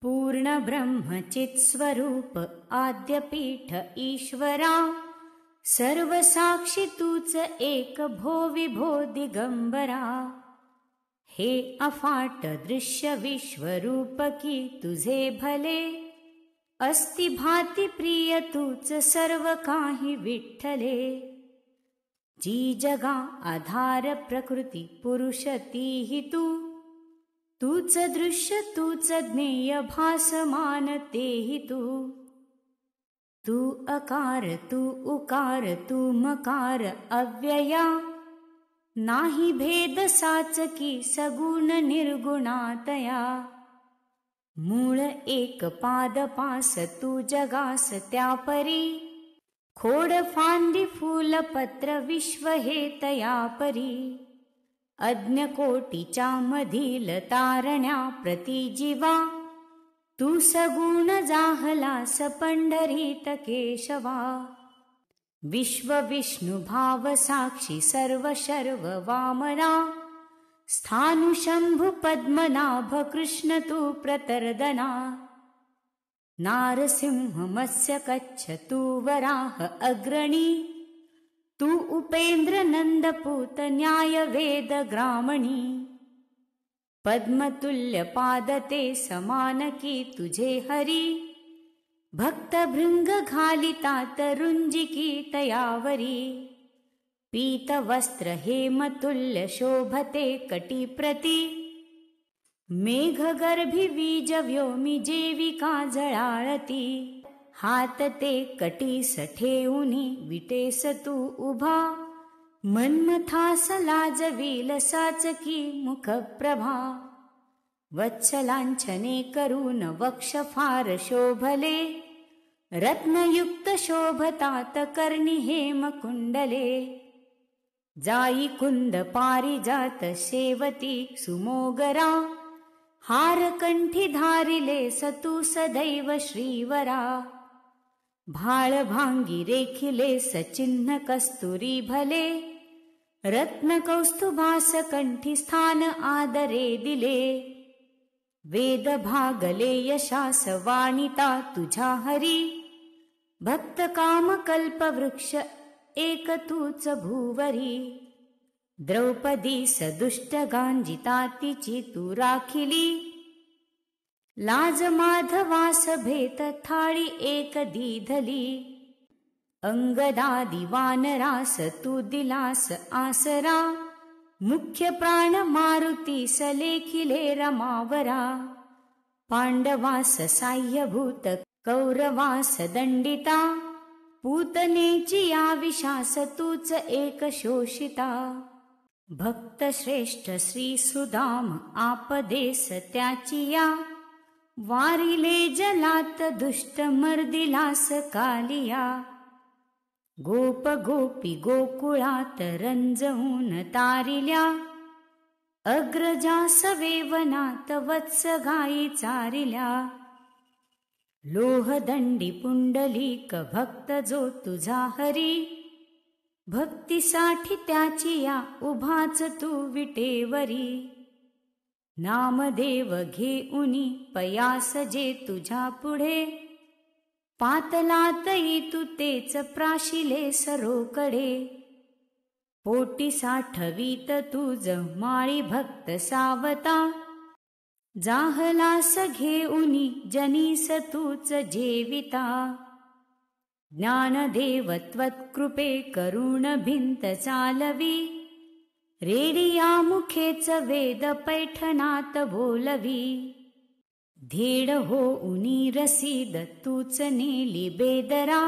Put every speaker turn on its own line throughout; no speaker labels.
पूर्ण ब्रह्मचित् स्वरूप आद्यपीठ ईश्वरा, सर्व साक्षी तूच एक भो विभो दिगंबरा। हे अफाट दृश्य विश्वरूप की तुझे भले, अस्ति भाती प्रिय तूच सर्व काही विठ्ठले। जी जगा आधार प्रकृती पुरुष तीही तू, तूच दृश्य तूच ज्ञेय भासमान तेही तू। तू अकार तू उकार तू मकार अव्यया, नाही भेद साचकी सगुण निर्गुणातया। मूळ एक पाद पास तू जगास त्यापरी, खोड फांदी फूल पत्र विश्व हे तया परी। अज्ञ कोटीच्या मधील तारण्या प्रति जीवा, तू सगुण जाहलास पंढरीत केशवा। विश्व विष्णु भाव साक्षी सर्व शर्व वामना, स्थानु शंभु पद्मनाभ कृष्ण तू प्रतर्दना। नारसिंह मत्स्य कच्छ तू वराह अग्रणी, तू उपेंद्र नंद पूत न्याय वेद ग्रामणी। पद्मतुल्य पाद ते समान की तुझे हरी, भक्त भृंग घालितात रुंजिकी तयावरी। पीत वस्त्र हेमतुल्य शोभते कटी प्रति, मेघ गर्भी बीज व्योमी जेविका जळाळती। हात ते कटीस ठेऊनी विटेस तू उभा, मन्मथास लाजवील साचकी मुख प्रभा। वत्सलांछने करून वक्ष फार शोभले, रत्नयुक्त शोभतात कर्णी हेम कुंडले। जाई कुंद पारिजात शेवती सुमोगरा, हार कंठी धारिले सतू सदैव श्रीवरा। भाळ भांगी रेखिले सचिन्ह कस्तुरी भले, रत्न कौस्तुभास कंठी स्थान आदरे दिले। वेद भागले यशास वाणिता तुझा हरी, भक्त काम कल्प वृक्ष एक तूच भूवरी। द्रौपदी सदुष्ट गांजिता तिची तू राखिली, लाज माधवास भेट थाळी एक दीधली। अंगदादी वानरास तू दिलास आसरा, मुख्य प्राण मारुतीस लेखिले रमावरा। पांडवास साह्यभूत कौरवास दंडिता, पूतनेची या विशास तूच एक शोषिता। भक्त श्रेष्ठ श्री सुदाम आपदेस त्याची या, वारिले जलात दुष्ट मर्दिलास कालिया। गोप गोपी गोकुळात रंजवून तारिल्या, अग्रजास वेवनात वत्स गायी चारिल्या। लोहदंडी पुंडलीक भक्त जो तुझा हरी, भक्तीसाठी त्याची या उभाच तू विटेवरी। नामदेव घेऊनी पयास जे तुझ्या पुढे, पातलातही तू तेच प्राशिले सरोकडे। पोटी साठवीत तुझ माळी भक्त सावता, जाहलास घेऊनी जनीस तूच जेविता। ज्ञानदेव त्वत्कृपे करुण भिंत चालवी, रेडिया मुखेच वेद पैठणात बोलवी। धीड होऊनी रसीद तूच नेली बेदरा,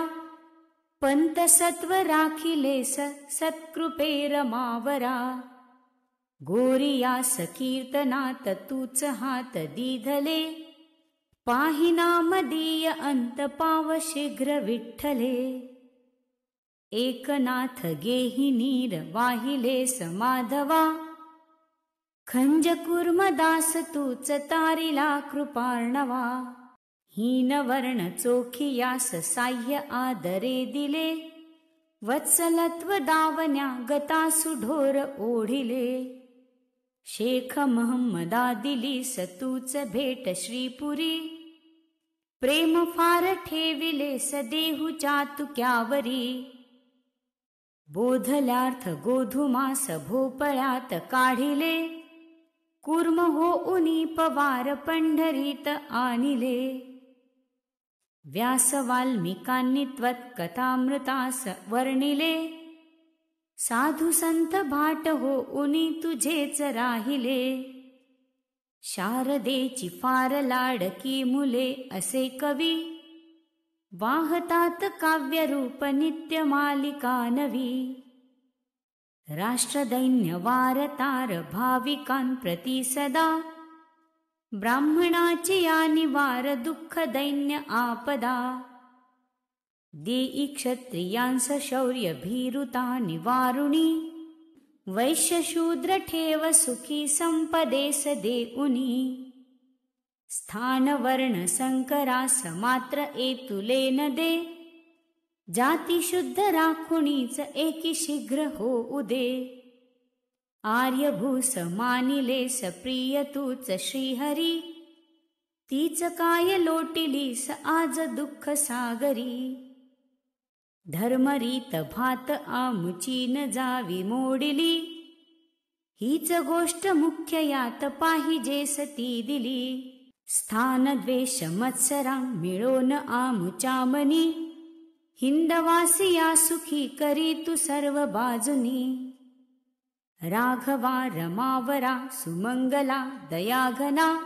पंत सत्व राखिलेस सत्कृपे रमावरा। गोरियास कीर्तनात तूच हात दीधले, पाहिना मदीय अंत पाव शीघ्र विठ्ठले। एकनाथ गेही नीर वाहिलेस माधवा, खंज कुर्मदास तूच तारिला कृपार्णवा। हीन वर्ण चोखियास साह्य आदरे दिले, वत्सलत्व दावण्या गतासु ढोर ओढिले। शेख महम्मदा दिलीस तूच भेट श्रीपुरी, प्रेम फार ठेविले सदेहु चातुक्यावरी, बोधल्यार्थ गोधुमास भोपळ्यात काढिले, कूर्म होऊनी पवार पंढरीत आणिले. व्यास वाल्मिकांनी त्वत्कथामृतास वर्णिले, साधु संत भाट होऊनी तुझेच राहिले. शारदेची फार लाडकी मुले असे कवी, वाहतात काव्यरूप नित्य मालिका नवी. राष्ट्रदैन्य वारतार भाविकांप्रती सदा, ब्राह्मणाची या निवार दुःख दैन्य आपदा. देई क्षत्रियांस शौर्य भीरुता निवारुणी, वैश्य शूद्र ठेव सुखी संपदेस देऊनी. स्थान वर्ण संकरास मात्र एतुले न दे, जाती शुद्ध राखुणीच एकी शीघ्र होऊ दे. आर्यभूस मानिलेस प्रिय तूच श्रीहरी, तीच काय लोटिलीस आज दुःख सागरी. धर्मरीत भात आमुची न जावी मोडिली, हीच गोष्ट मुख्य यात पाहिजेस ती दिली. स्थान द्वेष मत्सरा मिळोन आमुच्या मनी, हिंदवासिया सुखी करी तू सर्व बाजूनी. राघवा रमावरा सुमंगला दयाघना,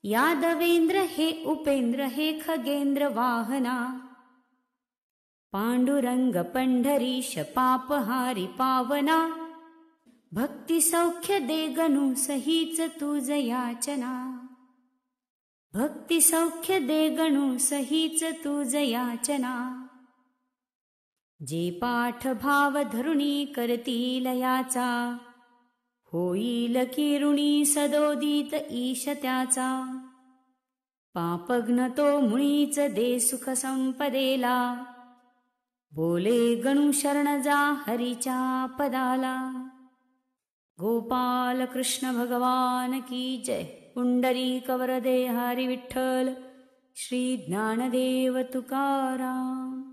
यादवेंद्र हे उपेंद्र हे खगेंद्र वाहना. पांडुरंग पंढरीश पापहारी पावना, भक्ती सौख्य दे गणू सहीच तुझ याचना. भक्ती सौख्य दे गणू सहीच तुझ याचना. जे पाठ भाव धरुणी करतील याचा, होईल की ऋणी सदोदित ईश त्याचा. पापघ्न तो मुळीच दे सुख संपदेला, बोले गणू शरण जा हरीच्या पदाला. गोपाल कृष्ण भगवान की जय. पुंडरीक वरदे हरी विठ्ठल. श्री ज्ञानदेव तुकाराम.